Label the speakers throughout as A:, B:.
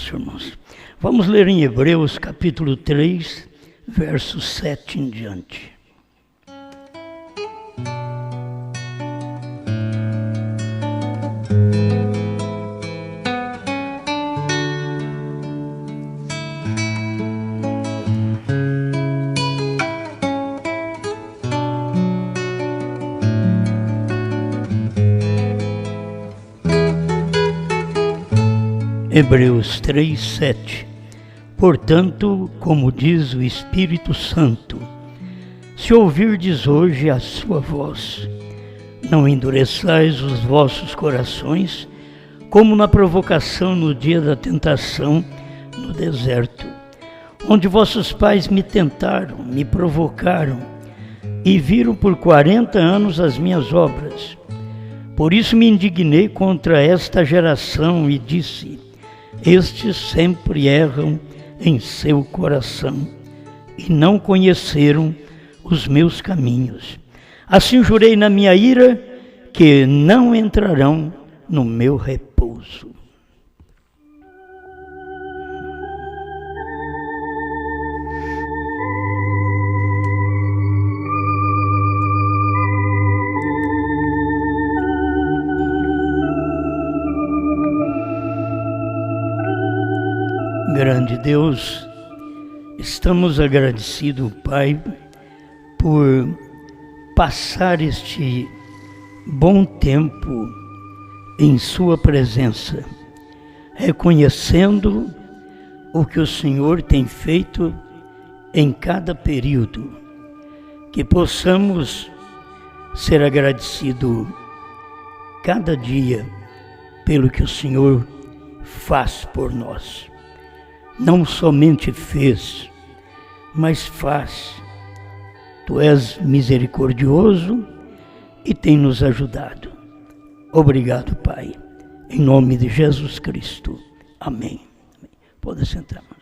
A: isso, irmãos. Vamos ler em Hebreus capítulo 3, verso 7 em diante. Hebreus 3, 7. Portanto, como diz o Espírito Santo, se ouvirdes hoje a sua voz, não endureçais os vossos corações, como na provocação no dia da tentação no deserto, onde vossos pais me tentaram, me provocaram, e viram por 40 anos as minhas obras. Por isso me indignei contra esta geração e disse: estes sempre erram em seu coração e não conheceram os meus caminhos. Assim jurei na minha ira que não entrarão no meu repouso. Grande Deus, estamos agradecidos, Pai, por passar este bom tempo em Sua presença, reconhecendo o que o Senhor tem feito em cada período, que possamos ser agradecidos cada dia pelo que o Senhor faz por nós. Não somente fez, mas faz. Tu és misericordioso e tem nos ajudado. Obrigado, Pai. Em nome de Jesus Cristo. Amém. Pode sentar, irmãos.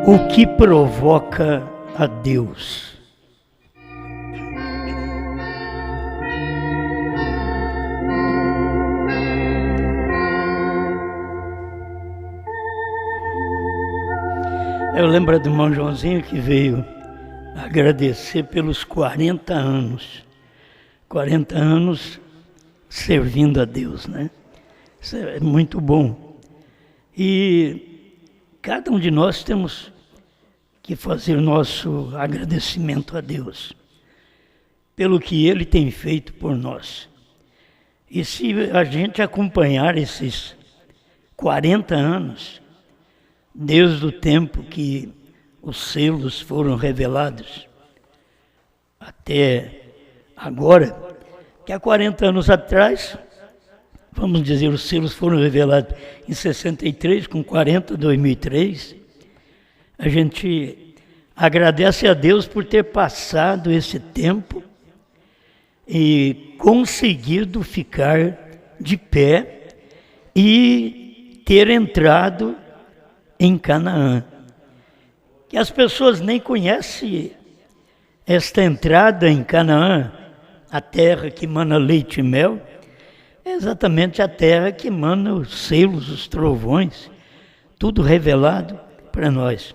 A: O que provoca a Deus? Eu lembro do irmão Joãozinho que veio agradecer pelos 40 anos. 40 anos servindo a Deus, né? Isso é muito bom. E cada um de nós temos que fazer o nosso agradecimento a Deus pelo que Ele tem feito por nós. E se a gente acompanhar esses 40 anos, desde o tempo que os selos foram revelados até agora, que há 40 anos atrás, vamos dizer, os selos foram revelados em 63, com 40, 2003. A gente agradece a Deus por ter passado esse tempo e conseguido ficar de pé e ter entrado em Canaã. Que as pessoas nem conhecem esta entrada em Canaã, a terra que mana leite e mel. É exatamente a terra que emana os selos, os trovões, tudo revelado para nós.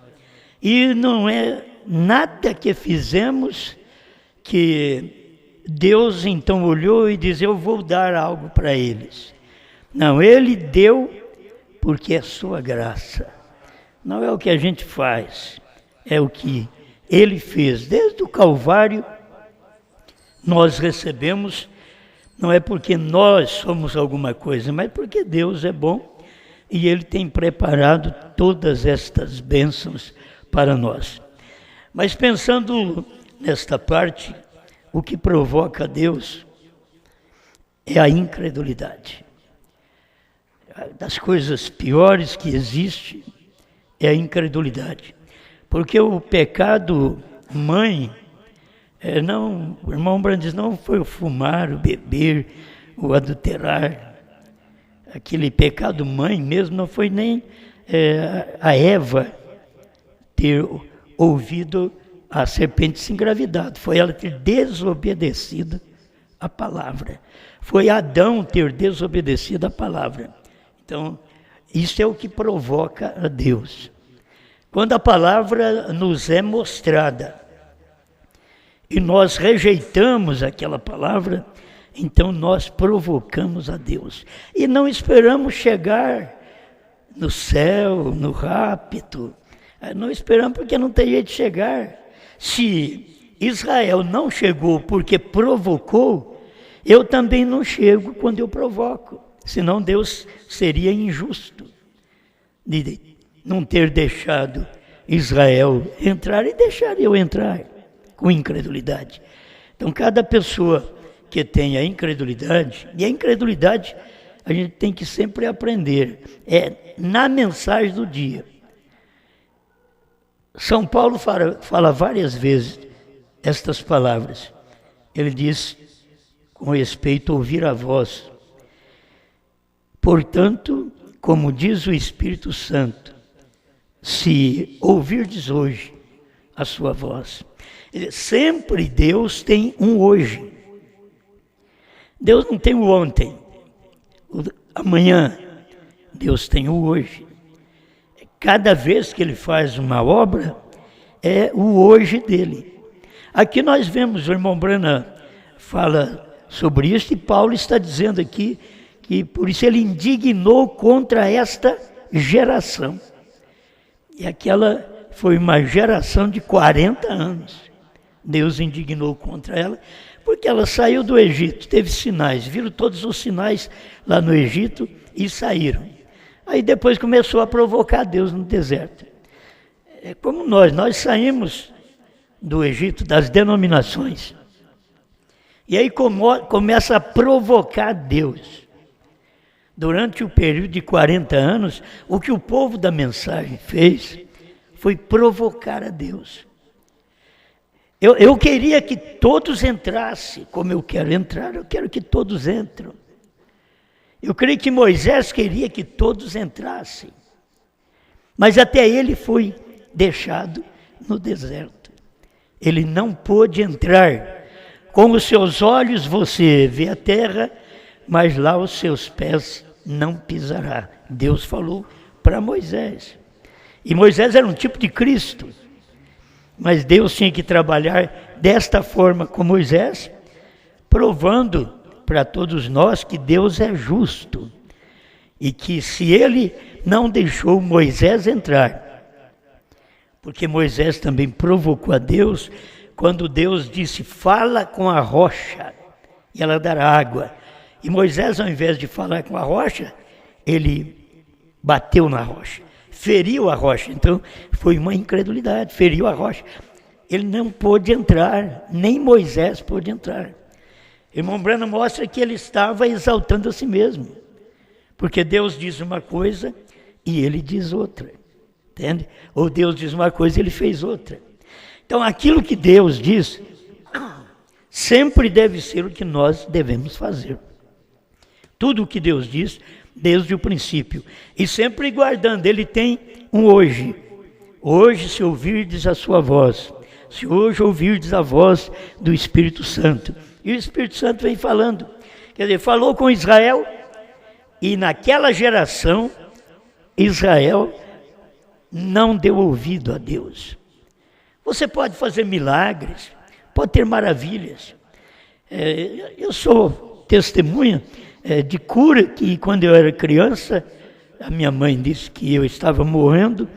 A: E não é nada que fizemos que Deus então olhou e disse: eu vou dar algo para eles. Não, Ele deu porque é sua graça. Não é o que a gente faz, é o que Ele fez. Desde o Calvário nós recebemos. Não é porque nós somos alguma coisa, mas porque Deus é bom e Ele tem preparado todas estas bênçãos para nós. Mas pensando nesta parte, o que provoca Deus é a incredulidade. Das coisas piores que existe é a incredulidade. Porque o pecado mãe, o irmão Brandes, não foi o fumar, o beber, o adulterar, aquele pecado mãe mesmo, não foi nem a Eva ter ouvido a serpente se engravidado, foi ela ter desobedecido a palavra. Foi Adão ter desobedecido a palavra. Então, isso é o que provoca a Deus. Quando a palavra nos é mostrada e nós rejeitamos aquela palavra, então nós provocamos a Deus. E não esperamos chegar no céu, no rapto. Não esperamos porque não tem jeito de chegar. Se Israel não chegou porque provocou, eu também não chego quando eu provoco. Senão Deus seria injusto de não ter deixado Israel entrar e deixar eu entrar com incredulidade. Então, cada pessoa que tem a incredulidade, e a incredulidade a gente tem que sempre aprender, na mensagem do dia. São Paulo fala várias vezes estas palavras. Ele diz, com respeito a ouvir a voz. Portanto, como diz o Espírito Santo, se ouvirdes hoje a sua voz. Sempre Deus tem um hoje. Deus não tem o ontem, o amanhã. Deus tem o hoje. Cada vez que Ele faz uma obra, é o hoje dele. Aqui nós vemos, o irmão Branham fala sobre isso, e Paulo está dizendo aqui que por isso ele indignou contra esta geração. E aquela foi uma geração de 40 anos. Deus indignou contra ela, porque ela saiu do Egito, teve sinais, viram todos os sinais lá no Egito e saíram. Aí depois começou a provocar Deus no deserto. É como nós saímos do Egito, das denominações. E aí começa a provocar Deus. Durante o período de 40 anos, o que o povo da mensagem fez foi provocar a Deus. Eu queria que todos entrassem, como eu quero entrar, eu quero que todos entrem. Eu creio que Moisés queria que todos entrassem, mas até ele foi deixado no deserto. Ele não pôde entrar. Com os seus olhos você vê a terra, mas lá os seus pés não pisará. Deus falou para Moisés. E Moisés era um tipo de Cristo, mas Deus tinha que trabalhar desta forma com Moisés, provando para todos nós que Deus é justo e que se ele não deixou Moisés entrar, porque Moisés também provocou a Deus, quando Deus disse, fala com a rocha e ela dará água. E Moisés, ao invés de falar com a rocha, ele bateu na rocha, feriu a rocha. Então foi uma incredulidade, feriu a rocha. Ele não pôde entrar, nem Moisés pôde entrar. Irmão Branham mostra que ele estava exaltando a si mesmo, porque Deus diz uma coisa e ele diz outra, entende? Ou Deus diz uma coisa e ele fez outra. Então aquilo que Deus diz sempre deve ser o que nós devemos fazer. Tudo o que Deus diz desde o princípio, e sempre guardando, ele tem um hoje. Hoje, se ouvirdes a sua voz, se hoje ouvirdes a voz do Espírito Santo. E o Espírito Santo vem falando, quer dizer, falou com Israel, e naquela geração, Israel não deu ouvido a Deus. Você pode fazer milagres, pode ter maravilhas. Eu sou testemunha de cura, que quando eu era criança, a minha mãe disse que eu estava morrendo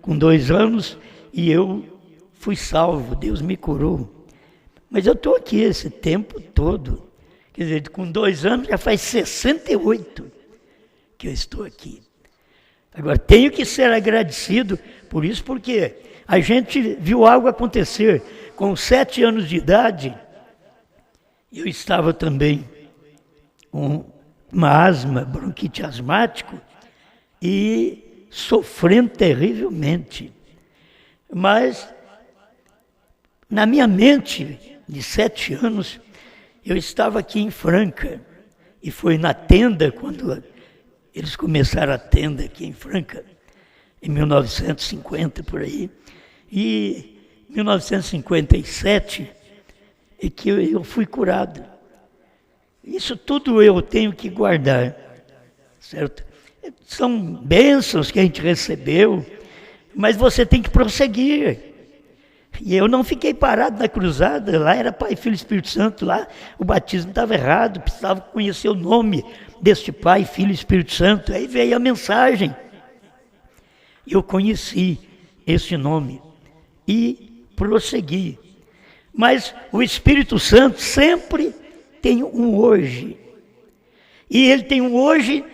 A: com 2 anos, e eu fui salvo, Deus me curou. Mas eu estou aqui esse tempo todo, quer dizer, com 2 anos já faz 68 que eu estou aqui. Agora, tenho que ser agradecido por isso, porque a gente viu algo acontecer. Com 7 anos de idade, eu estava também com uma asma, bronquite asmático, e sofrendo terrivelmente. Mas, na minha mente, de 7 anos, eu estava aqui em Franca, e foi na tenda, quando eles começaram a tenda aqui em Franca, em 1950, por aí. E em 1957 é que eu fui curado. Isso tudo eu tenho que guardar, certo? São bênçãos que a gente recebeu, mas você tem que prosseguir. E eu não fiquei parado na cruzada, lá era Pai, Filho e Espírito Santo, lá o batismo estava errado, precisava conhecer o nome deste Pai, Filho e Espírito Santo. Aí veio a mensagem. Eu conheci esse nome e prossegui. Mas o Espírito Santo sempre tem um hoje. E ele tem um hoje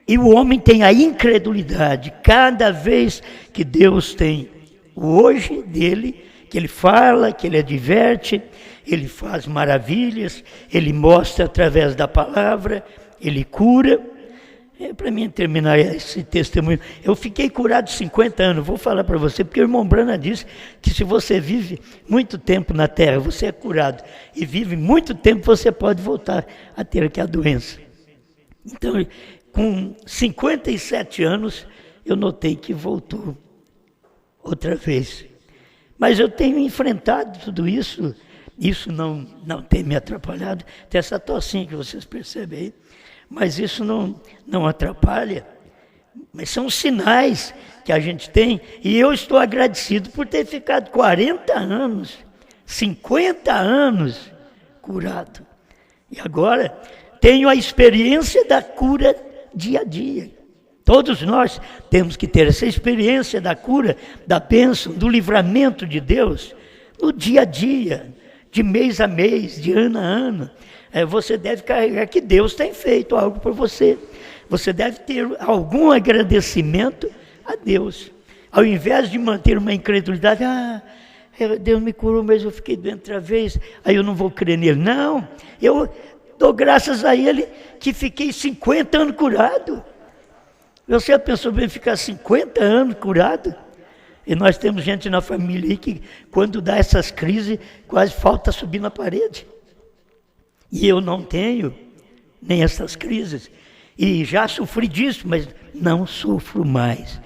A: e o homem tem a incredulidade. Cada vez que Deus tem o hoje dele, que ele fala, que ele adverte, ele faz maravilhas, ele mostra através da palavra, ele cura. Para mim terminar esse testemunho, eu fiquei curado 50 anos, vou falar para você, porque o irmão Brana disse que se você vive muito tempo na terra, você é curado, e vive muito tempo, você pode voltar a ter aquela doença. Então, com 57 anos, eu notei que voltou outra vez. Mas eu tenho enfrentado tudo isso, isso não tem me atrapalhado, tem essa tossinha que vocês percebem aí, mas isso não atrapalha, mas são sinais que a gente tem, e eu estou agradecido por ter ficado 40 anos, 50 anos curado. E agora tenho a experiência da cura dia a dia. Todos nós temos que ter essa experiência da cura, da bênção, do livramento de Deus, no dia a dia, de mês a mês, de ano a ano. Você deve carregar que Deus tem feito algo por você. Você deve ter algum agradecimento a Deus. Ao invés de manter uma incredulidade, Deus me curou, mas eu fiquei doente outra vez, aí eu não vou crer nele. Não, eu dou graças a Ele que fiquei 50 anos curado. Você pensou bem ficar 50 anos curado? E nós temos gente na família aí que quando dá essas crises, quase falta subir na parede. E eu não tenho nem essas crises. E já sofri disso, mas não sofro mais.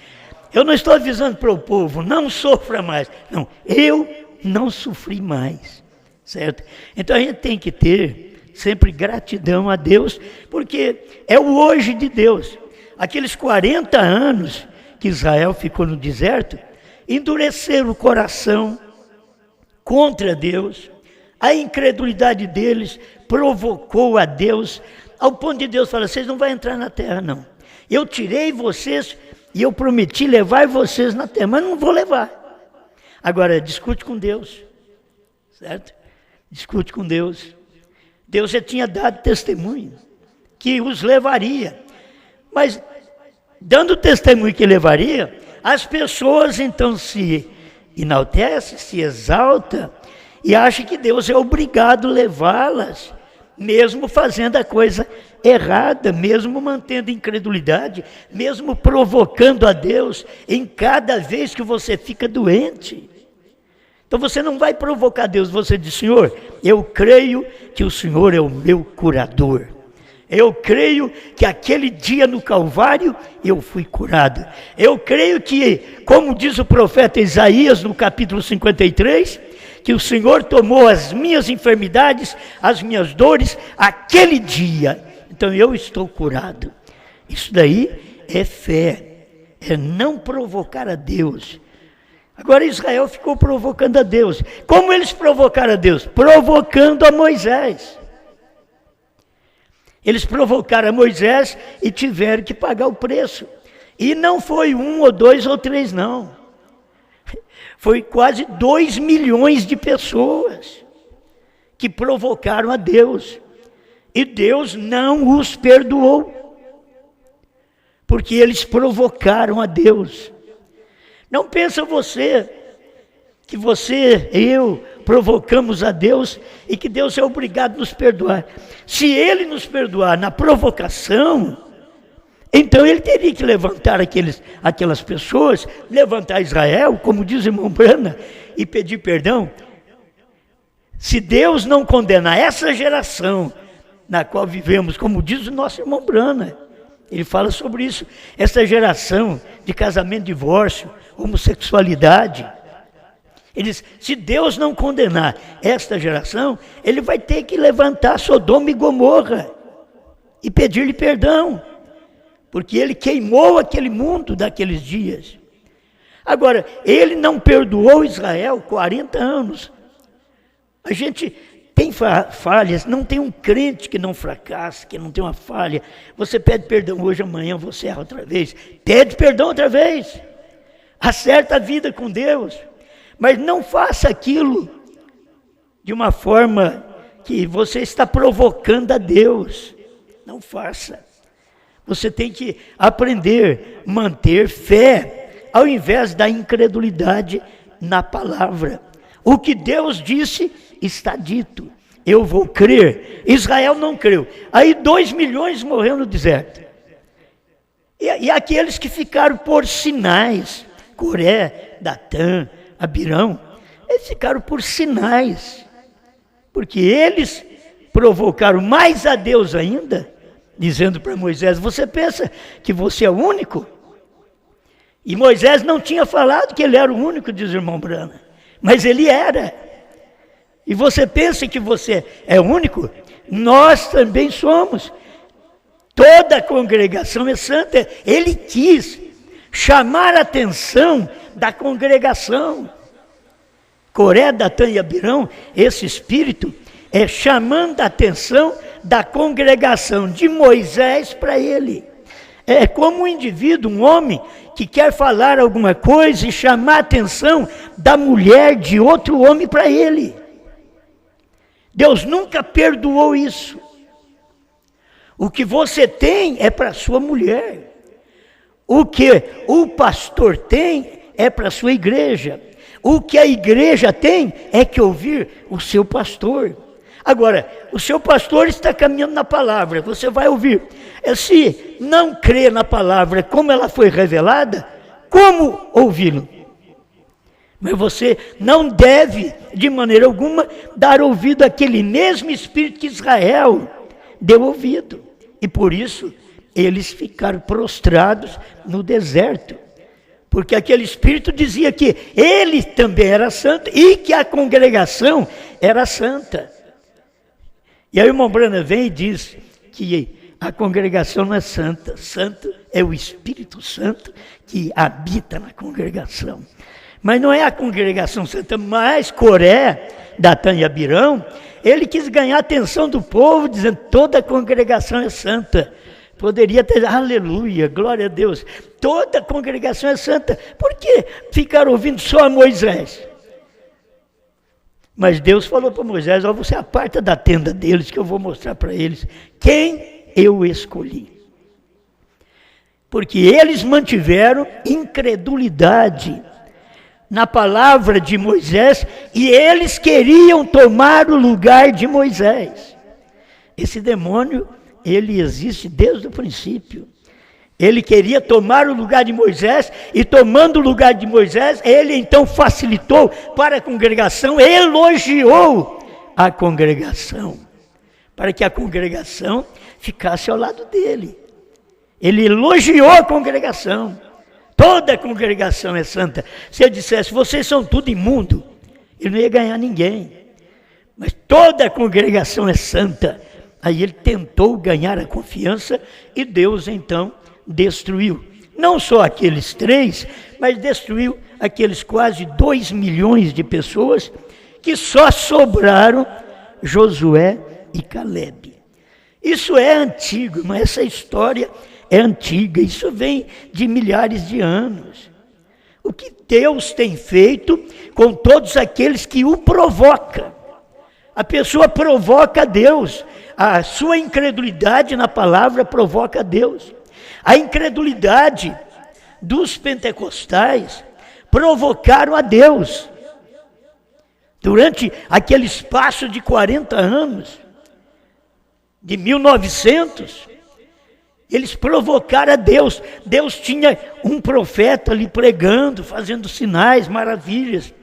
A: Eu não estou avisando para o povo, não sofra mais. Não, eu não sofri mais, certo? Então a gente tem que ter sempre gratidão a Deus, porque é o hoje de Deus. Aqueles 40 anos que Israel ficou no deserto, endureceram o coração contra Deus. A incredulidade deles provocou a Deus, ao ponto de Deus falar, vocês não vão entrar na terra não. Eu tirei vocês e eu prometi levar vocês na terra, mas não vou levar. Agora, discute com Deus, certo? Discute com Deus. Deus já tinha dado testemunho que os levaria. Mas, dando o testemunho que levaria, as pessoas então se enaltecem, se exaltam e acham que Deus é obrigado a levá-las, mesmo fazendo a coisa errada, mesmo mantendo incredulidade, mesmo provocando a Deus em cada vez que você fica doente. Então você não vai provocar Deus, você diz, Senhor, eu creio que o Senhor é o meu curador. Eu creio que aquele dia no Calvário eu fui curado. Eu creio que, como diz o profeta Isaías no capítulo 53, que o Senhor tomou as minhas enfermidades, as minhas dores, aquele dia. Então eu estou curado. Isso daí é fé, é não provocar a Deus. Agora Israel ficou provocando a Deus. Como eles provocaram a Deus? Provocando a Moisés. Eles provocaram a Moisés e tiveram que pagar o preço. E não foi 1 ou 2 ou 3 não. Foi quase 2 milhões de pessoas que provocaram a Deus. E Deus não os perdoou. Porque eles provocaram a Deus. Não pensa você que você, eu, provocamos a Deus e que Deus é obrigado a nos perdoar. Se Ele nos perdoar na provocação, então Ele teria que levantar aquelas pessoas, levantar Israel, como diz o irmão Brana, e pedir perdão. Se Deus não condenar essa geração na qual vivemos, como diz o nosso irmão Brana. Ele fala sobre isso, essa geração de casamento, divórcio, homossexualidade. Ele diz, se Deus não condenar esta geração, ele vai ter que levantar Sodoma e Gomorra e pedir-lhe perdão, porque ele queimou aquele mundo daqueles dias. Agora, ele não perdoou Israel 40 anos. A gente tem falhas, não tem um crente que não fracasse, que não tem uma falha. Você pede perdão hoje, amanhã você erra outra vez. Pede perdão outra vez. Acerta a vida com Deus. Mas não faça aquilo de uma forma que você está provocando a Deus. Não faça. Você tem que aprender, manter fé, ao invés da incredulidade na palavra. O que Deus disse, está dito. Eu vou crer. Israel não creu. Aí 2 milhões morreram no deserto. E aqueles que ficaram por sinais, Coré, Datã, Abirão, eles ficaram por sinais, porque eles provocaram mais a Deus ainda, dizendo para Moisés, você pensa que você é o único? E Moisés não tinha falado que ele era o único, diz o irmão Brana, mas ele era. E você pensa que você é o único? Nós também somos. Toda a congregação é santa. Ele quis chamar a atenção da congregação. Coré, Datã e Abirão, esse espírito é chamando a atenção da congregação de Moisés para ele. É como um indivíduo, um homem, que quer falar alguma coisa e chamar a atenção da mulher de outro homem para ele. Deus nunca perdoou isso. O que você tem é para sua mulher. O que o pastor tem é para a sua igreja. O que a igreja tem é que ouvir o seu pastor. Agora, o seu pastor está caminhando na palavra, você vai ouvir. Se não crê na palavra como ela foi revelada, como ouvi-lo? Mas você não deve, de maneira alguma, dar ouvido àquele mesmo espírito que Israel deu ouvido. E por isso, eles ficaram prostrados no deserto. Porque aquele espírito dizia que ele também era santo e que a congregação era santa. E aí o irmão Brana vem e diz que a congregação não é santa. Santo é o Espírito Santo que habita na congregação. Mas não é a congregação santa, mas Coré, Datã e Abirão, ele quis ganhar a atenção do povo, dizendo toda a congregação é santa. Poderia ter, aleluia, glória a Deus, toda a congregação é santa. Por que ficaram ouvindo só a Moisés? Mas Deus falou para Moisés, você aparta da tenda deles, que eu vou mostrar para eles quem eu escolhi. Porque eles mantiveram incredulidade na palavra de Moisés, e eles queriam tomar o lugar de Moisés. Esse demônio, ele existe desde o princípio. Ele queria tomar o lugar de Moisés, e tomando o lugar de Moisés, ele então facilitou para a congregação, elogiou a congregação, para que a congregação ficasse ao lado dele. Ele elogiou a congregação. Toda a congregação é santa. Se eu dissesse, vocês são tudo imundo, ele não ia ganhar ninguém. Mas toda a congregação é santa. Aí ele tentou ganhar a confiança e Deus então destruiu. Não só aqueles 3, mas destruiu aqueles quase 2 milhões de pessoas que só sobraram Josué e Calebe. Isso é antigo, mas essa história é antiga, isso vem de milhares de anos. O que Deus tem feito com todos aqueles que o provocam? A pessoa provoca a Deus, a sua incredulidade na palavra provoca a Deus. A incredulidade dos pentecostais provocaram a Deus. Durante aquele espaço de 40 anos, de 1900, eles provocaram a Deus. Deus tinha um profeta ali pregando, fazendo sinais, maravilhas.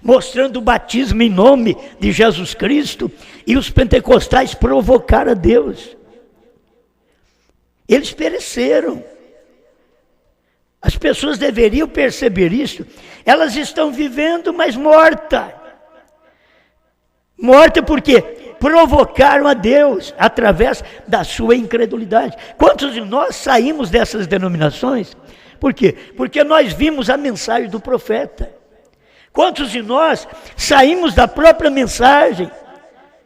A: mostrando o batismo em nome de Jesus Cristo, e os pentecostais provocaram a Deus. Eles pereceram. As pessoas deveriam perceber isso. Elas estão vivendo, mas morta. Morta porque provocaram a Deus através da sua incredulidade. Quantos de nós saímos dessas denominações? Por quê? Porque nós vimos a mensagem do profeta. Quantos de nós saímos da própria mensagem?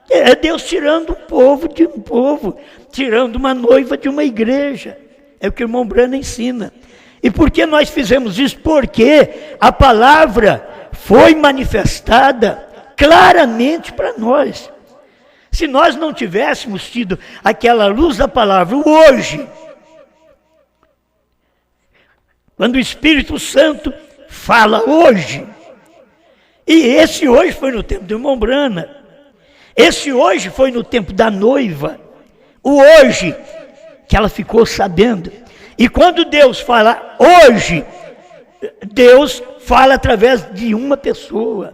A: É Deus tirando um povo de um povo, tirando uma noiva de uma igreja. É o que o irmão Branham ensina. E por que nós fizemos isso? Porque a palavra foi manifestada claramente para nós. Se nós não tivéssemos tido aquela luz da palavra hoje, quando o Espírito Santo fala hoje, e esse hoje foi no tempo do irmão Branham, esse hoje foi no tempo da noiva, o hoje que ela ficou sabendo. E quando Deus fala hoje, Deus fala através de uma pessoa.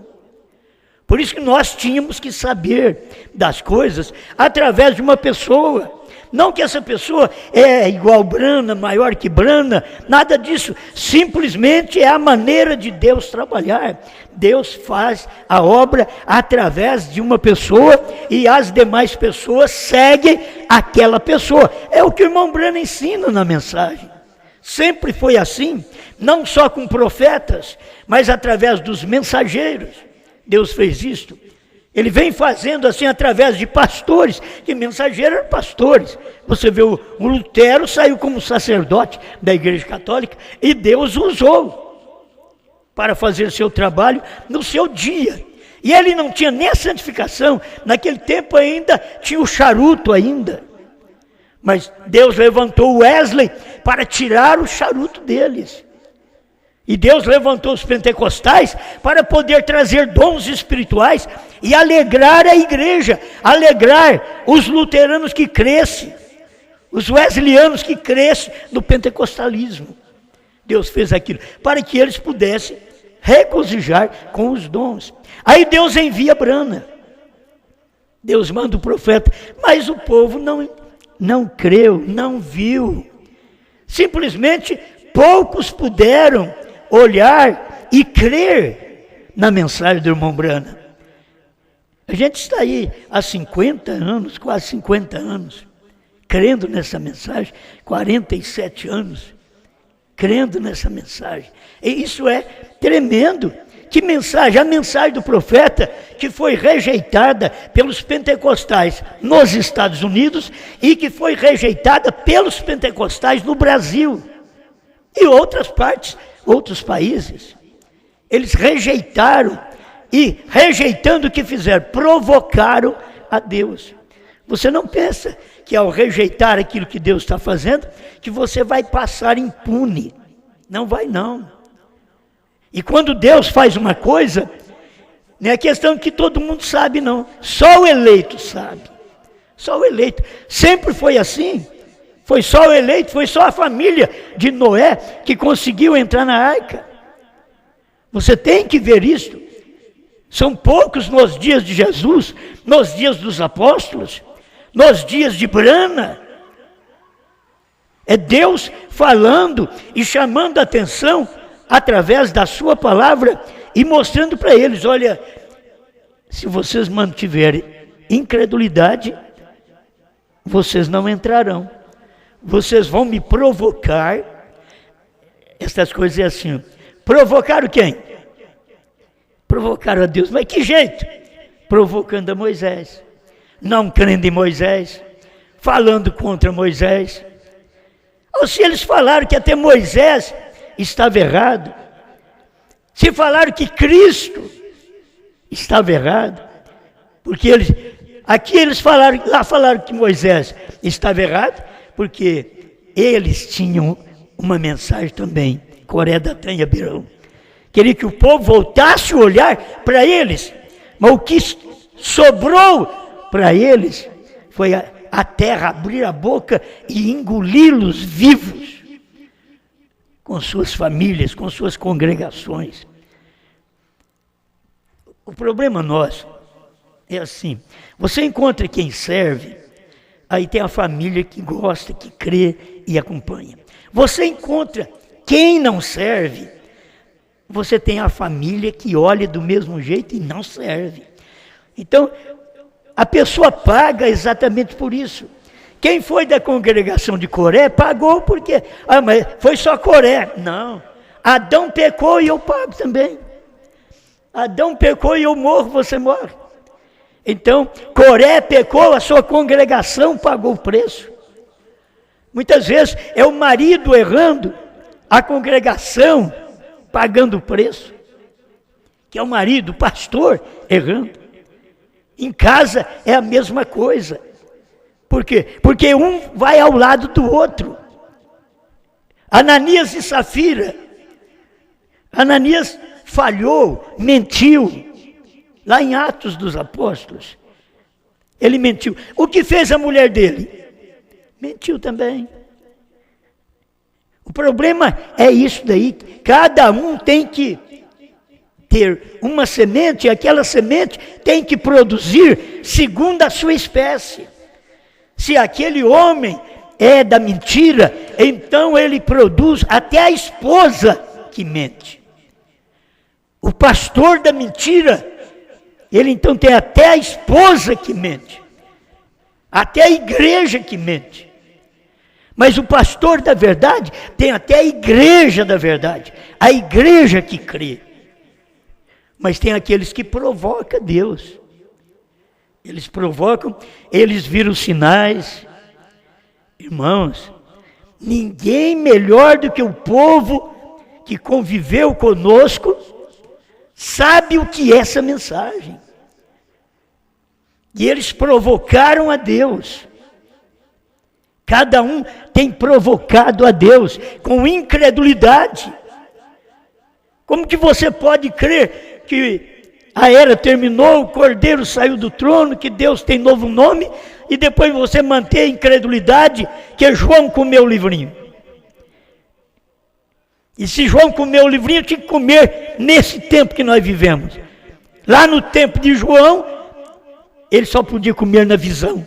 A: Por isso que nós tínhamos que saber das coisas através de uma pessoa. Não que essa pessoa é igual Branham, maior que Branham, nada disso. Simplesmente é a maneira de Deus trabalhar. Deus faz a obra através de uma pessoa e as demais pessoas seguem aquela pessoa. É o que o irmão Branham ensina na mensagem. Sempre foi assim, não só com profetas, mas através dos mensageiros. Deus fez isto. Ele vem fazendo assim através de pastores, que mensageiros eram pastores. Você vê o Lutero saiu como sacerdote da Igreja Católica e Deus usou para fazer seu trabalho no seu dia. E ele não tinha nem a santificação, naquele tempo ainda tinha o charuto ainda. Mas Deus levantou Wesley para tirar o charuto deles. E Deus levantou os pentecostais para poder trazer dons espirituais e alegrar a igreja, alegrar os luteranos que crescem, os wesleyanos que crescem no pentecostalismo. Deus fez aquilo para que eles pudessem regozijar com os dons. Aí Deus envia Branham, Deus manda o profeta, mas o povo não creu, não viu. Simplesmente poucos puderam olhar e crer na mensagem do irmão Branham. A gente está aí há 50 anos, quase 50 anos, crendo nessa mensagem, 47 anos, crendo nessa mensagem. E isso é tremendo. Que mensagem? A mensagem do profeta que foi rejeitada pelos pentecostais nos Estados Unidos e que foi rejeitada pelos pentecostais no Brasil e outras partes, outros países. Eles rejeitaram e, rejeitando o que fizeram, provocaram a Deus. Você não pensa que ao rejeitar aquilo que Deus está fazendo, que você vai passar impune. Não vai não. E quando Deus faz uma coisa, não é questão que todo mundo sabe não. Só o eleito sabe. Só o eleito. Sempre foi assim. Foi só o eleito, foi só a família de Noé que conseguiu entrar na arca. Você tem que ver isso. São poucos nos dias de Jesus, nos dias dos apóstolos, nos dias de Branham. É Deus falando e chamando a atenção através da sua palavra e mostrando para eles, olha, se vocês mantiverem incredulidade, vocês não entrarão. Vocês vão me provocar. Essas coisas é assim. Provocaram quem? Provocaram a Deus. Mas que jeito? Provocando a Moisés. Não crendo em Moisés. Falando contra Moisés. Ou se eles falaram que até Moisés estava errado. Se falaram que Cristo estava errado. Porque aqui eles falaram, lá falaram que Moisés estava errado. Porque eles tinham uma mensagem também, Coré, Datã e Abirão. Queria que o povo voltasse a olhar para eles, mas o que sobrou para eles foi a terra abrir a boca e engoli-los vivos, com suas famílias, com suas congregações. O problema nosso é assim, você encontra quem serve, aí tem a família que gosta, que crê e acompanha. Você encontra quem não serve, você tem a família que olha do mesmo jeito e não serve. Então, a pessoa paga exatamente por isso. Quem foi da congregação de Coré pagou porque, mas foi só Coré. Não, Adão pecou e eu pago também. Adão pecou e eu morro, você morre. Então, Coré pecou, a sua congregação pagou o preço. Muitas vezes é o marido errando, a congregação pagando o preço. Que é o marido, o pastor errando. Em casa é a mesma coisa. Por quê? Porque um vai ao lado do outro. Ananias e Safira. Ananias falhou, mentiu. Lá em Atos dos Apóstolos. Ele mentiu. O que fez a mulher dele? Mentiu também. O problema é isso daí. Cada um tem que ter uma semente, e aquela semente tem que produzir segundo a sua espécie. Se aquele homem é da mentira, então ele produz até a esposa que mente. O pastor da mentira, ele então tem até a esposa que mente. Até a igreja que mente. Mas o pastor da verdade tem até a igreja da verdade. A igreja que crê. Mas tem aqueles que provocam Deus. Eles provocam, eles viram sinais. Irmãos, ninguém melhor do que o povo que conviveu conosco sabe o que é essa mensagem. E eles provocaram a Deus. Cada um tem provocado a Deus com incredulidade. Como que você pode crer que a era terminou, o Cordeiro saiu do trono, que Deus tem novo nome, e depois você manter a incredulidade que João comeu o livrinho? E se João comeu o livrinho, tinha que comer nesse tempo que nós vivemos. Lá no tempo de João, ele só podia comer na visão.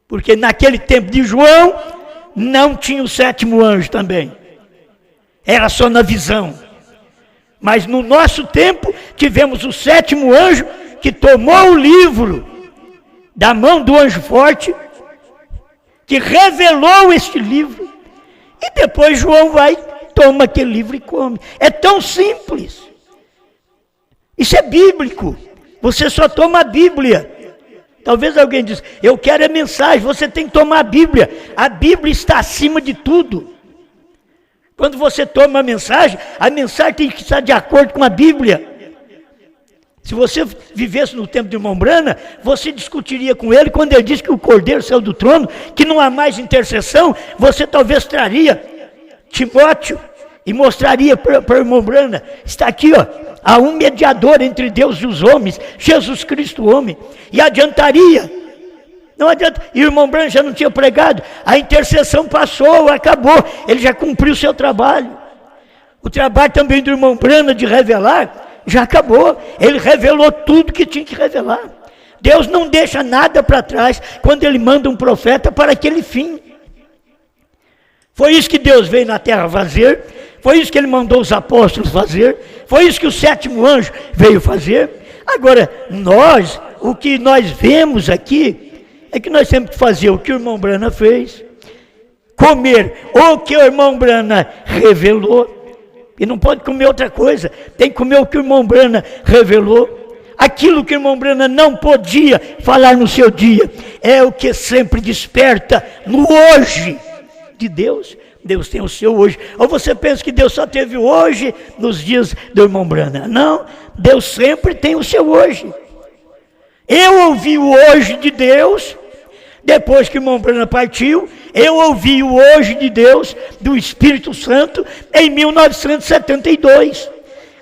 A: Porque naquele tempo de João, não tinha o sétimo anjo também. Era só na visão. Mas no nosso tempo, tivemos o sétimo anjo que tomou o livro da mão do anjo forte, que revelou este livro. E depois João vai, toma aquele livro e come. É tão simples. Isso é bíblico. Você só toma a Bíblia. Talvez alguém diz, eu quero a mensagem, você tem que tomar a Bíblia. A Bíblia está acima de tudo. Quando você toma a mensagem tem que estar de acordo com a Bíblia. Se você vivesse no tempo de irmão Brana, você discutiria com ele, quando ele disse que o Cordeiro saiu do trono, que não há mais intercessão, você talvez traria Timóteo e mostraria para o irmão Brana, está aqui, ó, há um mediador entre Deus e os homens, Jesus Cristo homem, e adiantaria. Não adianta, e o irmão Branco já não tinha pregado, a intercessão passou, acabou, ele já cumpriu o seu trabalho. O trabalho também do irmão Brana de revelar, já acabou, ele revelou tudo que tinha que revelar. Deus não deixa nada para trás, quando ele manda um profeta para aquele fim. Foi isso que Deus veio na terra fazer, foi isso que ele mandou os apóstolos fazer, foi isso que o sétimo anjo veio fazer. Agora, o que nós vemos aqui, é que nós temos que fazer o que o irmão Brana fez, comer o que o irmão Brana revelou, e não pode comer outra coisa, tem que comer o que o irmão Brana revelou. Aquilo que o irmão Brana não podia falar no seu dia, é o que sempre desperta no hoje de Deus. Deus tem o seu hoje. Ou você pensa que Deus só teve o hoje nos dias do irmão Brana? Não, Deus sempre tem o seu hoje. Eu ouvi o hoje de Deus, depois que o irmão Brana partiu, eu ouvi o hoje de Deus, do Espírito Santo, em 1972,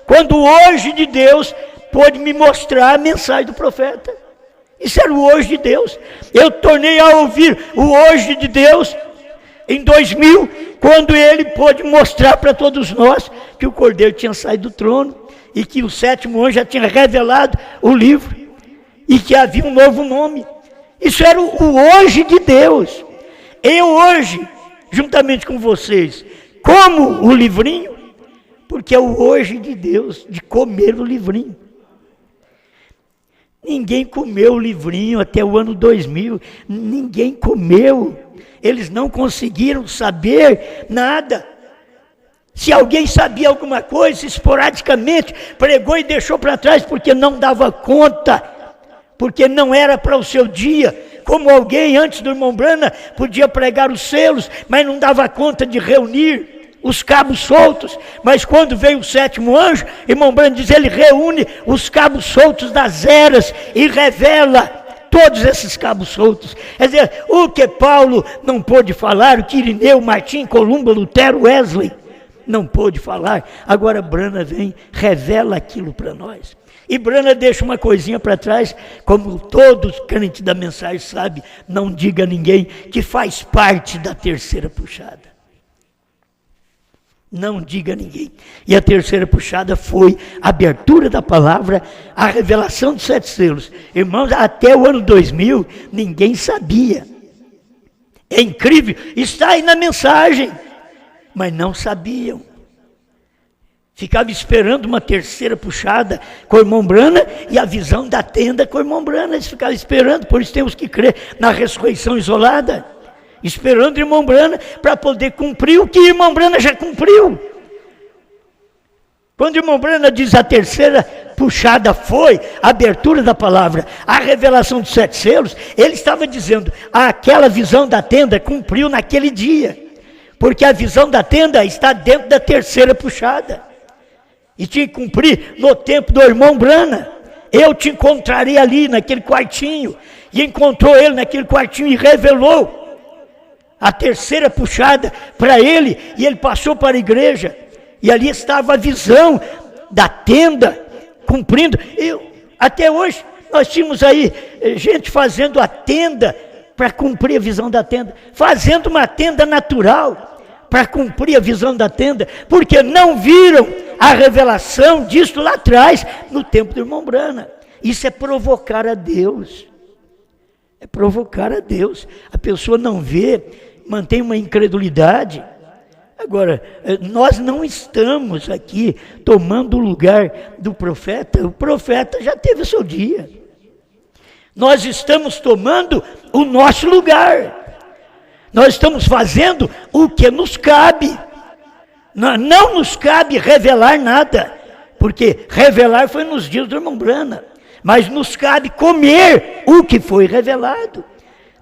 A: quando o hoje de Deus pôde me mostrar a mensagem do profeta. Isso era o hoje de Deus. Eu tornei a ouvir o hoje de Deus em 2000, quando ele pôde mostrar para todos nós que o Cordeiro tinha saído do trono. e que o sétimo anjo já tinha revelado o livro, e que havia um novo nome. Isso era o hoje de Deus. Eu hoje, juntamente com vocês, como o livrinho, porque é o hoje de Deus, de comer o livrinho. Ninguém comeu o livrinho até o ano 2000, ninguém comeu. Eles não conseguiram saber nada. Se alguém sabia alguma coisa, esporadicamente, pregou e deixou para trás porque não dava conta, porque não era para o seu dia. Como alguém antes do irmão Brana podia pregar os selos, mas não dava conta de reunir os cabos soltos. Mas quando veio o sétimo anjo, irmão Brana diz, ele reúne os cabos soltos das eras e revela todos esses cabos soltos. Quer dizer, o que Paulo não pôde falar, o que Irineu, Martim, Columba, Lutero, Wesley não pôde falar, agora Brana vem, revela aquilo para nós. E Brana deixa uma coisinha para trás, como todo crente da mensagem sabe, não diga a ninguém, que faz parte da terceira puxada. Não diga a ninguém. E a terceira puxada foi a abertura da palavra, a revelação dos 7 selos. Irmãos, até o ano 2000, ninguém sabia. É incrível, está aí na mensagem, mas não sabiam. Ficava esperando uma terceira puxada com o irmão Brana e a visão da tenda com o irmão Brana. Eles ficavam esperando, por isso temos que crer na ressurreição isolada. Esperando o irmão Brana para poder cumprir o que o irmão Brana já cumpriu. Quando o irmão Brana diz a terceira puxada foi a abertura da palavra, a revelação dos 7 selos, ele estava dizendo, aquela visão da tenda cumpriu naquele dia. Porque a visão da tenda está dentro da terceira puxada. E tinha que cumprir no tempo do irmão Brana. Eu te encontrarei ali naquele quartinho. E encontrou ele naquele quartinho e revelou a terceira puxada para ele. E ele passou para a igreja. E ali estava a visão da tenda cumprindo. Até hoje nós tínhamos aí gente fazendo a tenda para cumprir a visão da tenda. Fazendo uma tenda natural para cumprir a visão da tenda, porque não viram a revelação disso lá atrás, no tempo do irmão Brana. Isso é provocar a Deus. É provocar a Deus. A pessoa não vê, mantém uma incredulidade. Agora, nós não estamos aqui tomando o lugar do profeta. O profeta já teve o seu dia. Nós estamos tomando o nosso lugar. Nós estamos fazendo o que nos cabe. Não nos cabe revelar nada, porque revelar foi nos dias do irmão Brana, mas nos cabe comer o que foi revelado.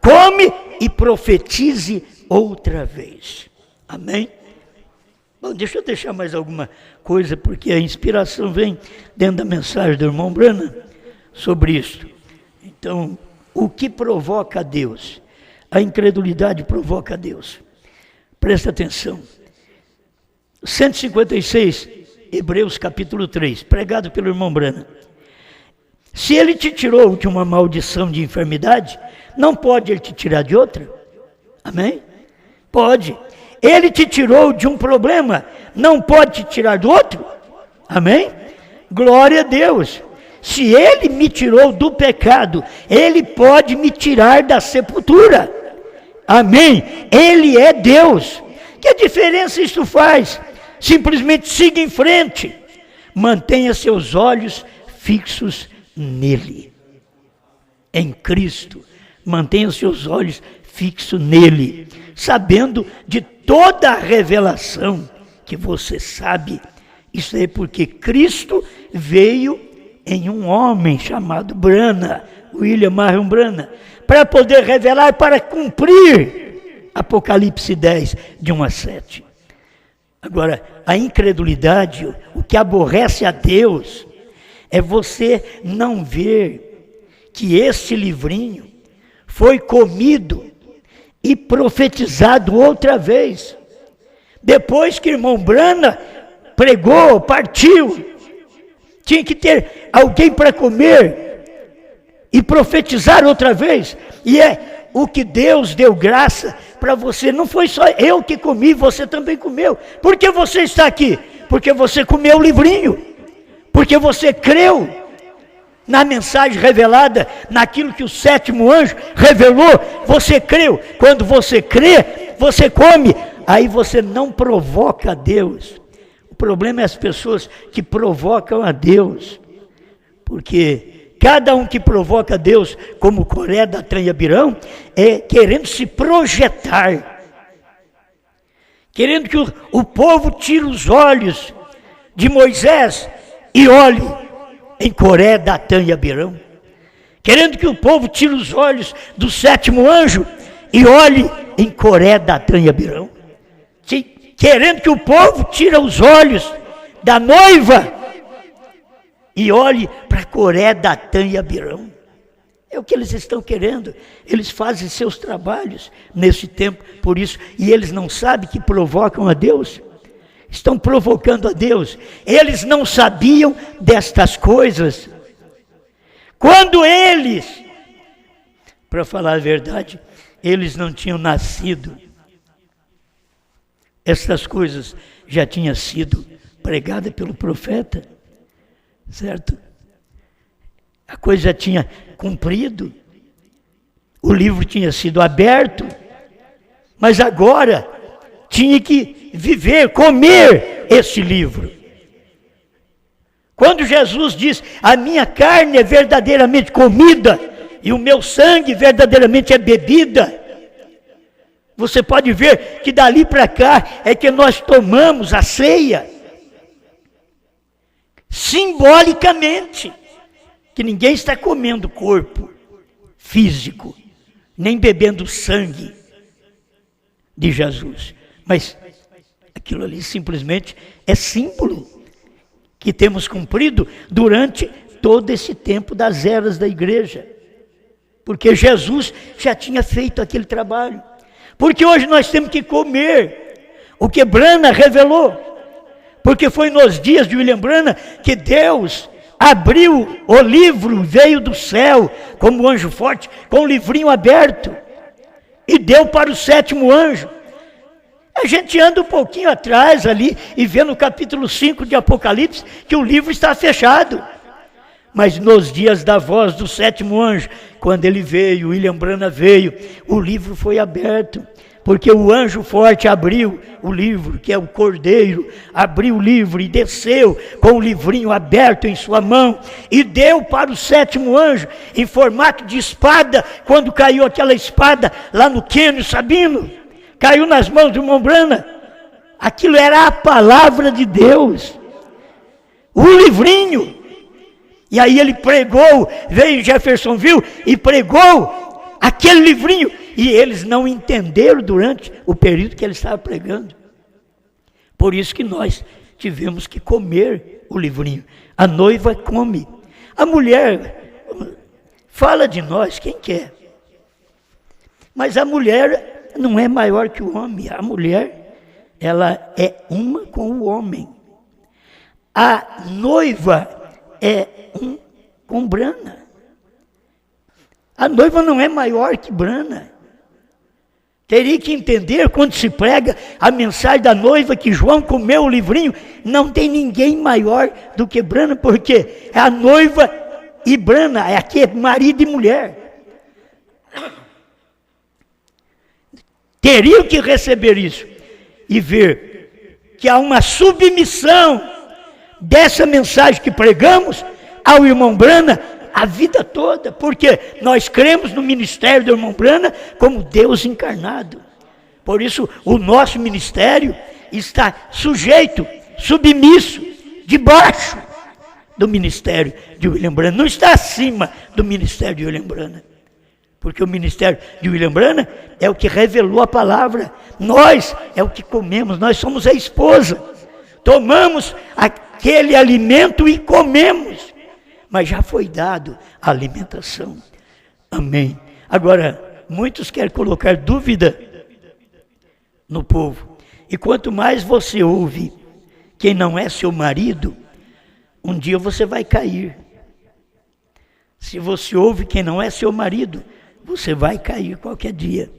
A: Come e profetize outra vez. Amém? Bom, deixa eu deixar mais alguma coisa, porque a inspiração vem dentro da mensagem do irmão Brana sobre isso. Então, o que provoca a Deus? A incredulidade provoca a Deus. Presta atenção. 156, Hebreus capítulo 3, pregado pelo irmão Brana. Se ele te tirou de uma maldição de enfermidade, não pode ele te tirar de outra? Amém? Pode. Ele te tirou de um problema, não pode te tirar do outro? Amém? Glória a Deus. Se ele me tirou do pecado, ele pode me tirar da sepultura. Amém? Ele é Deus. Que diferença isso faz? Simplesmente siga em frente. Mantenha seus olhos fixos nele. Em Cristo. Mantenha seus olhos fixos nele. Sabendo de toda a revelação que você sabe. Isso é porque Cristo veio em um homem chamado Brana, William Marion Brana, para poder revelar, para cumprir Apocalipse 10, de 1 a 7. Agora, a incredulidade, o que aborrece a Deus, é você não ver que este livrinho foi comido e profetizado outra vez. Depois que o irmão Brana pregou, partiu, tinha que ter alguém para comer e profetizar outra vez. E é o que Deus deu graça para você. Não foi só eu que comi, você também comeu. Por que você está aqui? Porque você comeu o livrinho. Porque você creu na mensagem revelada, naquilo que o sétimo anjo revelou, você creu. Quando você crê, você come, aí você não provoca a Deus. O problema é as pessoas que provocam a Deus, porque cada um que provoca a Deus, como Coré, Datã e Abirão, é querendo se projetar, querendo que o povo tire os olhos de Moisés e olhe em Coré, Datã e Abirão, querendo que o povo tire os olhos do sétimo anjo e olhe em Coré, Datã e Abirão, querendo que o povo tire os olhos da noiva e olhe para Coré, Datã e Abirão. É o que eles estão querendo. Eles fazem seus trabalhos nesse tempo, por isso, e eles não sabem que provocam a Deus. Estão provocando a Deus. Eles não sabiam destas coisas. Quando eles, para falar a verdade, eles não tinham nascido, estas coisas já tinham sido pregadas pelo profeta, certo? A coisa já tinha cumprido, o livro tinha sido aberto, mas agora tinha que viver, comer esse livro. Quando Jesus diz, a minha carne é verdadeiramente comida e o meu sangue verdadeiramente é bebida, você pode ver que dali para cá é que nós tomamos a ceia, simbolicamente, que ninguém está comendo corpo físico, nem bebendo sangue de Jesus, mas aquilo ali simplesmente é símbolo que temos cumprido durante todo esse tempo das eras da igreja, porque Jesus já tinha feito aquele trabalho. Porque hoje nós temos que comer o que Branham revelou, porque foi nos dias de William Branham que Deus abriu o livro, veio do céu como um anjo forte, com o livrinho aberto, e deu para o sétimo anjo. A gente anda um pouquinho atrás ali e vê no capítulo 5 de Apocalipse que o livro está fechado. Mas nos dias da voz do sétimo anjo, quando ele veio, William Branham veio, o livro foi aberto, porque o anjo forte abriu o livro, que é o cordeiro, abriu o livro e desceu com o livrinho aberto em sua mão, e deu para o sétimo anjo, em formato de espada, quando caiu aquela espada lá no Quênio Sabino, caiu nas mãos de William Branham, aquilo era a palavra de Deus, o livrinho. E aí ele pregou, veio em Jeffersonville e pregou aquele livrinho. E eles não entenderam durante o período que ele estava pregando. Por isso que nós tivemos que comer o livrinho. A noiva come. A mulher fala de nós, quem quer. Mas a mulher não é maior que o homem. A mulher, ela é uma com o homem. A noiva é um com Branham. A noiva não é maior que Branham. Teria que entender quando se prega a mensagem da noiva que João comeu o livrinho, não tem ninguém maior do que Branham, porque é a noiva e Branham, é aqui marido e mulher. Teriam que receber isso e ver que há uma submissão dessa mensagem que pregamos ao irmão Branham a vida toda, porque nós cremos no ministério do irmão Branham como Deus encarnado. Por isso o nosso ministério está sujeito, submisso, debaixo do ministério de William Branham, não está acima do ministério de William Branham, porque o ministério de William Branham é o que revelou a palavra, nós é o que comemos, nós somos a esposa, tomamos aquele alimento e comemos, mas já foi dado a alimentação. Amém. Agora, muitos querem colocar dúvida no povo. E quanto mais você ouve quem não é seu marido, um dia você vai cair. Se você ouve quem não é seu marido, você vai cair qualquer dia.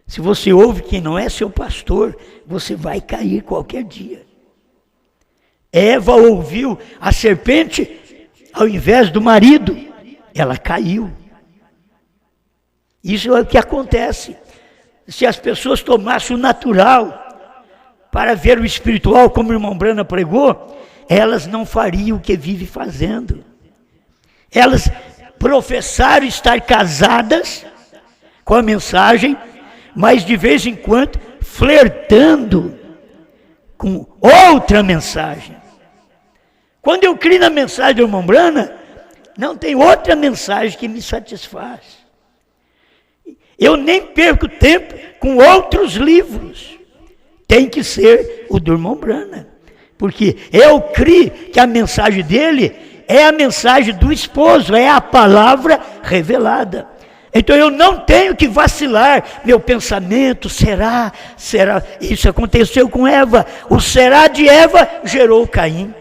A: Se você ouve quem não é seu pastor, você vai cair qualquer dia. Eva ouviu a serpente ao invés do marido, ela caiu. Isso é o que acontece. Se as pessoas tomassem o natural para ver o espiritual, como o irmão Brana pregou, elas não fariam o que vive fazendo. Elas professaram estar casadas com a mensagem, mas de vez em quando flertando com outra mensagem. Quando eu crio na mensagem do irmão Brana, não tem outra mensagem que me satisfaz. Eu nem perco tempo com outros livros. Tem que ser o do irmão Brana. Porque eu creio que a mensagem dele é a mensagem do esposo, é a palavra revelada. Então eu não tenho que vacilar meu pensamento, será? Isso aconteceu com Eva. O será de Eva gerou Caim.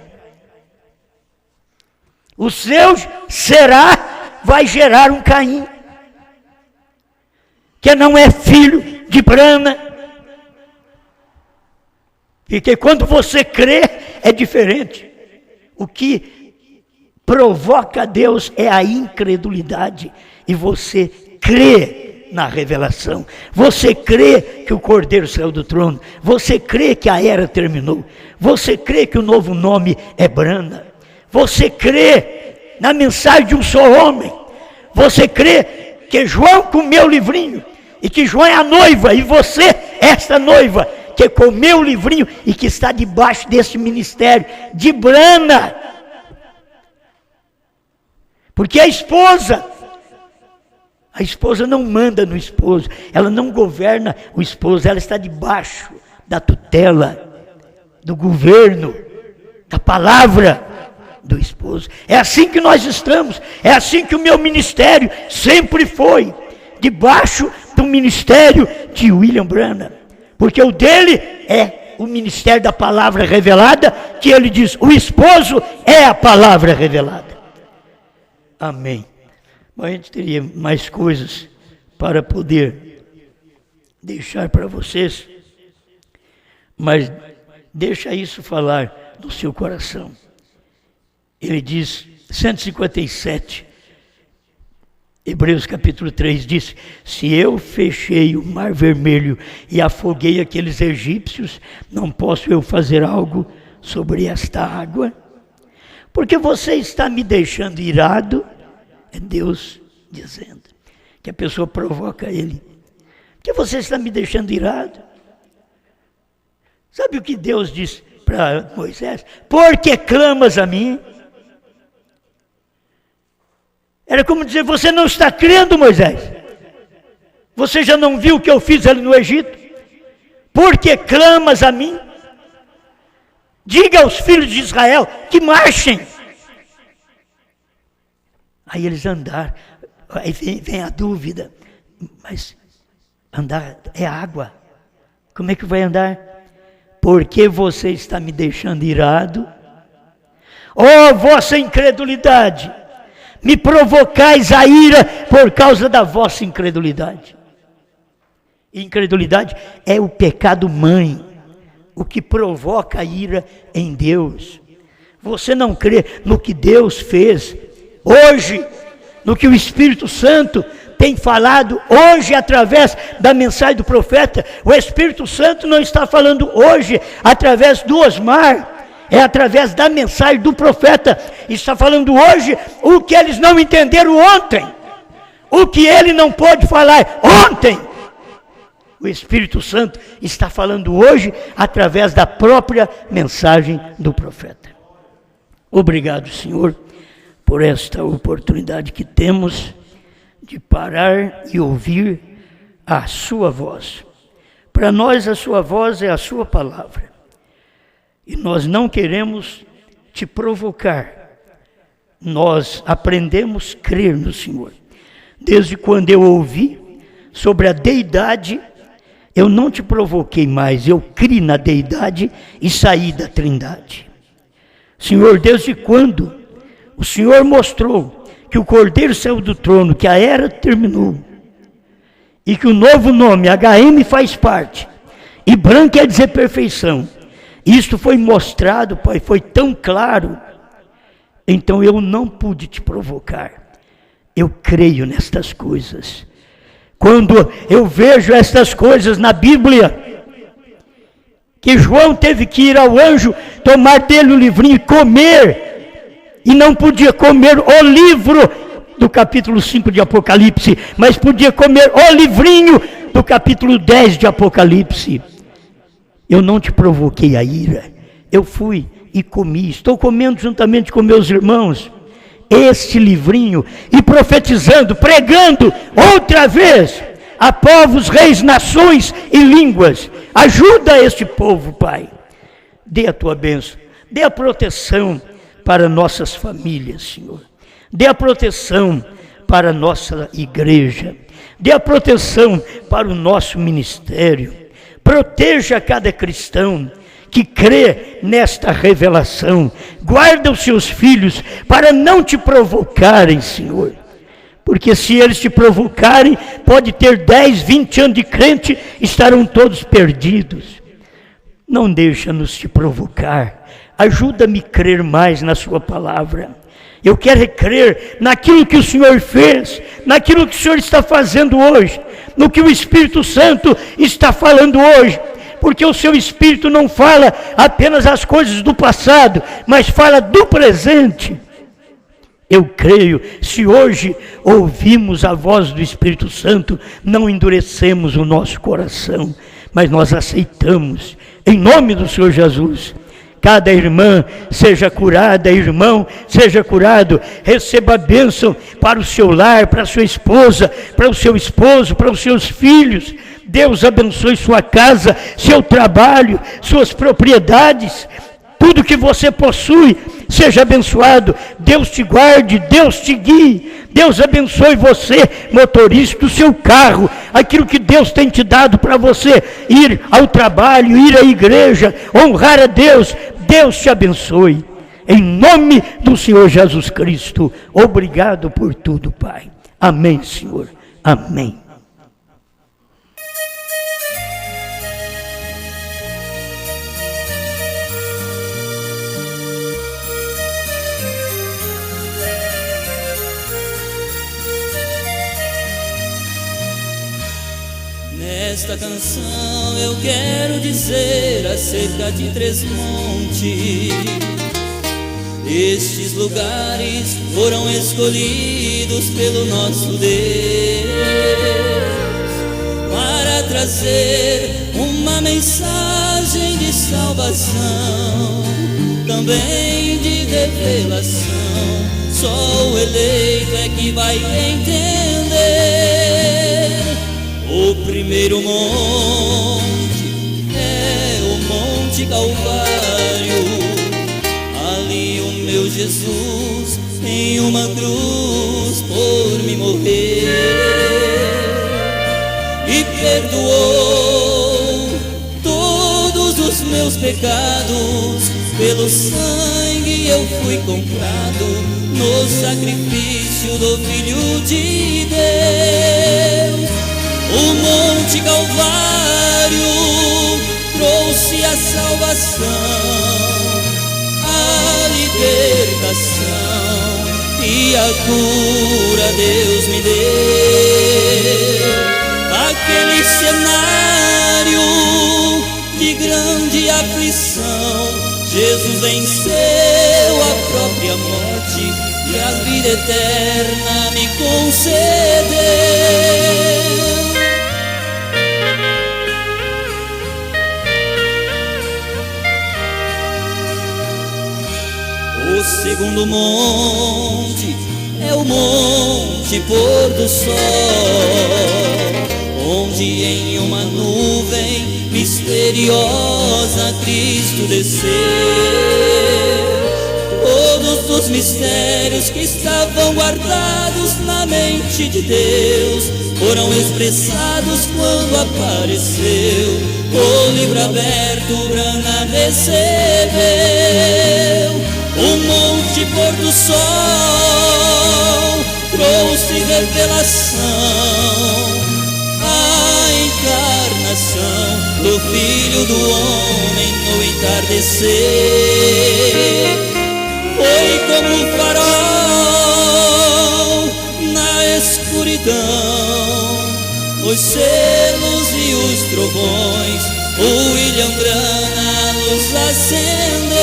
A: O seu será vai gerar um Caim, que não é filho de Brana. Porque quando você crê, é diferente. O que provoca a Deus é a incredulidade. E você crê na revelação. Você crê que o Cordeiro saiu do trono. Você crê que a era terminou. Você crê que o novo nome é Brana. Você crê na mensagem de um só homem. Você crê que João comeu o livrinho. E que João é a noiva. E você, esta noiva, que comeu o livrinho e que está debaixo desse ministério de Brana. Porque a esposa não manda no esposo, ela não governa o esposo, ela está debaixo da tutela, do governo, da palavra do esposo. É assim que nós estamos, é assim que o meu ministério sempre foi, debaixo do ministério de William Branham. Porque o dele é o ministério da palavra revelada, que ele diz, o esposo é a palavra revelada. Amém. Mas a gente teria mais coisas para poder deixar para vocês, mas deixa isso falar no seu coração. Ele diz, 157, Hebreus capítulo 3 diz, se eu fechei o mar vermelho e afoguei aqueles egípcios, não posso eu fazer algo sobre esta água? Porque você está me deixando irado, é Deus dizendo, que a pessoa provoca ele. Porque você está me deixando irado? Sabe o que Deus diz para Moisés? Porque clamas a mim? Era como dizer, você não está crendo, Moisés? Você já não viu o que eu fiz ali no Egito? Porque clamas a mim? Diga aos filhos de Israel que marchem. Aí eles andaram, aí vem a dúvida, mas andar é água, como é que vai andar? Porque você está me deixando irado? Oh, vossa incredulidade, me provocais a ira por causa da vossa incredulidade. Incredulidade é o pecado mãe, o que provoca a ira em Deus. Você não crê no que Deus fez hoje, no que o Espírito Santo tem falado hoje através da mensagem do profeta. O Espírito Santo não está falando hoje através do Osmar, é através da mensagem do profeta. Está falando hoje o que eles não entenderam ontem, o que ele não pôde falar ontem. O Espírito Santo está falando hoje através da própria mensagem do profeta. Obrigado, Senhor, por esta oportunidade que temos de parar e ouvir a sua voz. Para nós a sua voz é a sua palavra. E nós não queremos te provocar. Nós aprendemos a crer no Senhor. Desde quando eu ouvi sobre a deidade, eu não te provoquei mais, eu criei na deidade e saí da trindade. Senhor, desde quando o Senhor mostrou que o Cordeiro saiu do trono, que a era terminou, e que o novo nome, HM, faz parte, e branco quer dizer perfeição, Isto foi mostrado, Pai, foi tão claro. Então eu não pude te provocar. Eu creio nestas coisas. Quando eu vejo estas coisas na Bíblia, que João teve que ir ao anjo, tomar dele o livrinho e comer, e não podia comer o livro do capítulo 5 de Apocalipse, mas podia comer o livrinho do capítulo 10 de Apocalipse. Eu não te provoquei a ira, eu fui e comi, estou comendo juntamente com meus irmãos este livrinho e profetizando, pregando outra vez a povos, reis, nações e línguas. Ajuda este povo, Pai. Dê a tua bênção, dê a proteção para nossas famílias, Senhor. Dê a proteção para a nossa igreja. Dê a proteção para o nosso ministério. Proteja cada cristão que crê nesta revelação. Guarda os seus filhos para não te provocarem, Senhor. Porque se eles te provocarem, pode ter 10, 20 anos de crente, estarão todos perdidos. Não deixa-nos te provocar. Ajuda-me a crer mais na sua palavra. Eu quero crer naquilo que o Senhor fez, naquilo que o Senhor está fazendo hoje, no que o Espírito Santo está falando hoje. Porque o seu Espírito não fala apenas as coisas do passado, mas fala do presente. Eu creio, se hoje ouvimos a voz do Espírito Santo, não endurecemos o nosso coração, mas nós aceitamos, em nome do Senhor Jesus. Cada irmã seja curada, irmão seja curado, receba a bênção para o seu lar, para a sua esposa, para o seu esposo, para os seus filhos. Deus abençoe sua casa, seu trabalho, suas propriedades, tudo que você possui, seja abençoado. Deus te guarde, Deus te guie, Deus abençoe você, motorista do seu carro, aquilo que Deus tem te dado para você, ir ao trabalho, ir à igreja, honrar a Deus. Deus te abençoe, em nome do Senhor Jesus Cristo. Obrigado por tudo, Pai. Amém, Senhor. Amém.
B: Nesta canção eu quero dizer acerca de Três Montes. Estes lugares foram escolhidos pelo nosso Deus para trazer uma mensagem de salvação, também de revelação. Só o eleito é que vai entender. O primeiro monte é o Monte Calvário. Ali o meu Jesus em uma cruz por me morrer e perdoou todos os meus pecados. Pelo sangue eu fui comprado no sacrifício do Filho de Deus. O Monte Calvário trouxe a salvação, a libertação e a cura Deus me deu. Aquele cenário de grande aflição, Jesus venceu a própria morte e a vida eterna me concedeu. O segundo monte é o Monte Pôr do Sol, onde em uma nuvem misteriosa Cristo desceu. Todos os mistérios que estavam guardados na mente de Deus foram expressados quando apareceu. O livro aberto Brana recebeu. O Monte Pôr do Sol trouxe revelação, a encarnação do Filho do Homem no entardecer. entardecer. Foi como um farol na escuridão, os selos e os trovões, o William Grana luz acendeu.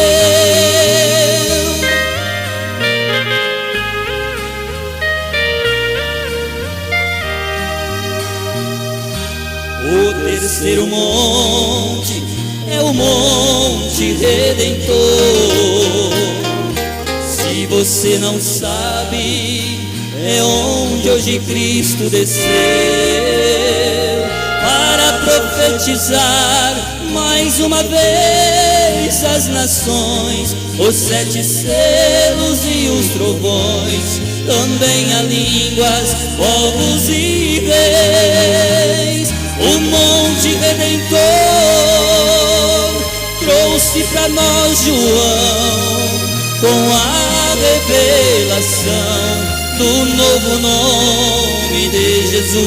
B: O terceiro monte é o Monte Redentor. Se você não sabe, é onde hoje Cristo desceu para profetizar mais uma vez as nações, os 7 selos e os trovões, também há línguas, povos e reis. O Monte Redentor trouxe para nós João com a revelação do novo nome de Jesus.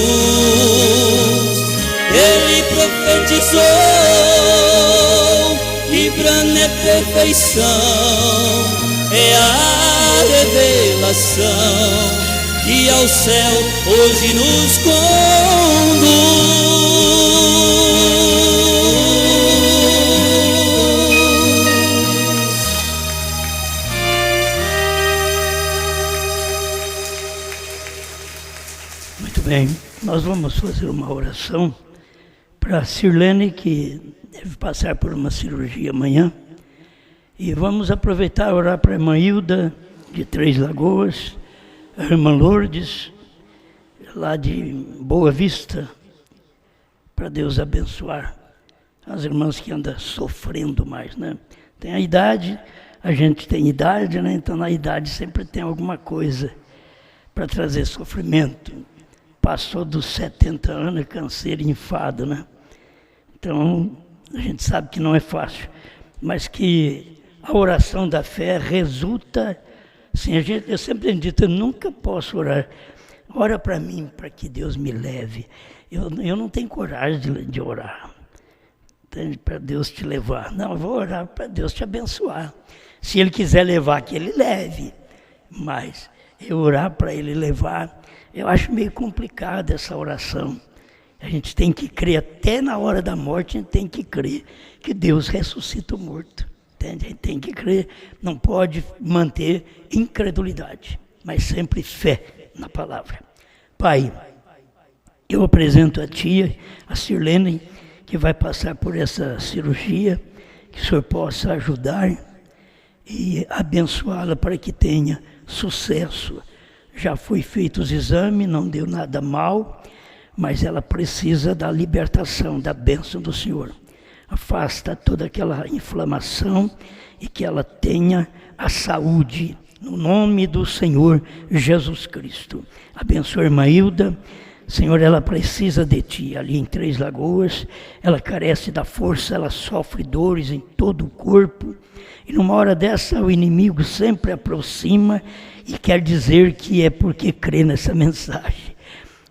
B: Ele profetizou que Brana é perfeição, é a revelação que ao céu hoje nos conduz.
A: Muito bem, nós vamos fazer uma oração para a Sirlene, que deve passar por uma cirurgia amanhã, e vamos aproveitar e orar para a irmã Hilda, de Três Lagoas, a irmã Lourdes, lá de Boa Vista, para Deus abençoar as irmãs que andam sofrendo mais, né? Tem a idade, a gente tem idade, né? Então na idade sempre tem alguma coisa para trazer sofrimento. Passou dos 70 anos, câncer e enfado, né? Então a gente sabe que não é fácil, mas que a oração da fé resulta. Sim, eu sempre tenho dito, eu nunca posso orar. Ora para mim, para que Deus me leve. Eu não tenho coragem de orar, para Deus te levar. Não, eu vou orar para Deus te abençoar. Se Ele quiser levar, que Ele leve. Mas eu orar para Ele levar, eu acho meio complicado essa oração. A gente tem que crer, até na hora da morte, a gente tem que crer que Deus ressuscita o morto. A gente tem que crer, não pode manter incredulidade, mas sempre fé na palavra. Pai, eu apresento a tia, a Sirlene, que vai passar por essa cirurgia, que o Senhor possa ajudar e abençoá-la para que tenha sucesso. Já foi feito os exames, não deu nada mal, mas ela precisa da libertação, da bênção do Senhor. Afasta toda aquela inflamação e que ela tenha a saúde, no nome do Senhor Jesus Cristo. Abençoa a irmã Hilda. Senhor, ela precisa de Ti, ali em Três Lagoas, ela carece da força, ela sofre dores em todo o corpo, e numa hora dessa o inimigo sempre aproxima e quer dizer que é porque crê nessa mensagem.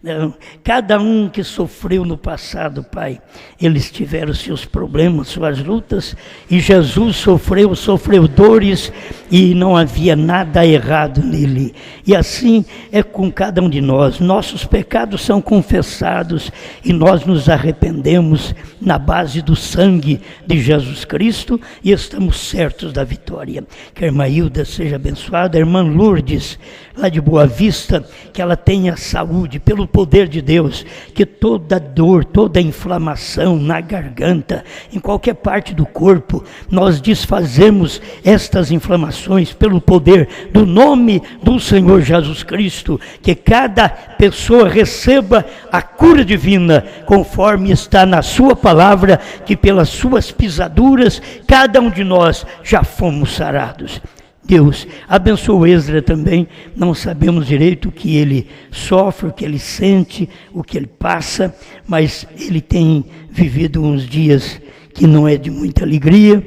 A: Não, cada um que sofreu no passado, Pai, eles tiveram seus problemas, suas lutas, e Jesus sofreu dores e não havia nada errado nele. E assim é com cada um de nós. Nossos pecados são confessados e nós nos arrependemos na base do sangue de Jesus Cristo e estamos certos da vitória. Que a irmã Hilda seja abençoada, a irmã Lourdes, lá de Boa Vista, que ela tenha saúde pelo poder de Deus, que toda dor, toda inflamação na garganta, em qualquer parte do corpo, nós desfazemos estas inflamações pelo poder do nome do Senhor Jesus Cristo, que cada pessoa receba a cura divina, conforme está na sua palavra, que pelas suas pisaduras, cada um de nós já fomos sarados. Deus, abençoa o Esdra também, não sabemos direito o que ele sofre, o que ele sente, o que ele passa, mas ele tem vivido uns dias que não é de muita alegria,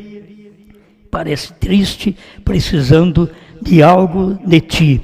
A: parece triste, precisando de algo de Ti.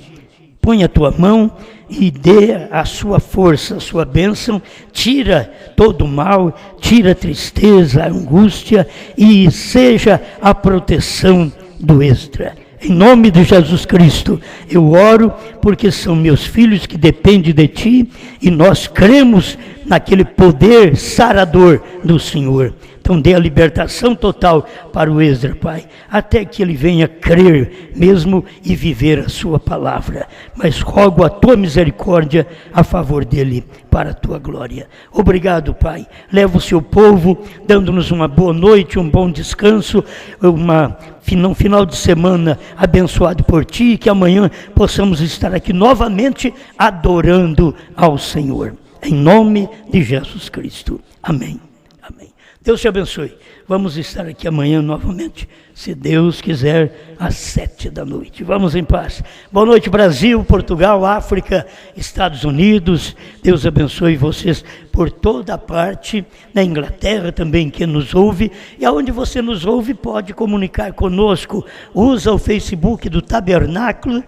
A: Põe a Tua mão e dê a sua força, a sua bênção, tira todo o mal, tira a tristeza, a angústia e seja a proteção do Extra. Em nome de Jesus Cristo, eu oro porque são meus filhos que dependem de Ti e nós cremos naquele poder sarador do Senhor. Então dê a libertação total para o Extra, Pai, até que ele venha crer mesmo e viver a sua palavra. Mas rogo a Tua misericórdia a favor dele, para a Tua glória. Obrigado, Pai. Leva o Seu povo, dando-nos uma boa noite, um bom descanso, um final de semana abençoado por Ti, que amanhã possamos estar aqui novamente adorando ao Senhor. Em nome de Jesus Cristo. Amém. Amém. Deus te abençoe. Vamos estar aqui amanhã novamente, se Deus quiser, às 19h. Vamos em paz. Boa noite, Brasil, Portugal, África, Estados Unidos. Deus abençoe vocês por toda a parte. Na Inglaterra também, quem nos ouve. E aonde você nos ouve, pode comunicar conosco. Usa o Facebook do Tabernáculo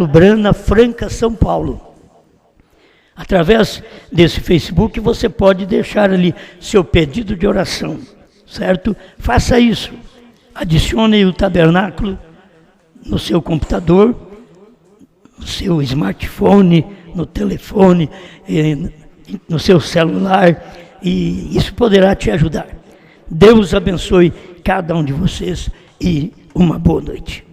A: Brana Franca, São Paulo. Através desse Facebook você pode deixar ali seu pedido de oração, certo? Faça isso. Adicione o Tabernáculo no seu computador, no seu smartphone, no telefone, no seu celular, e isso poderá te ajudar. Deus abençoe cada um de vocês e uma boa noite.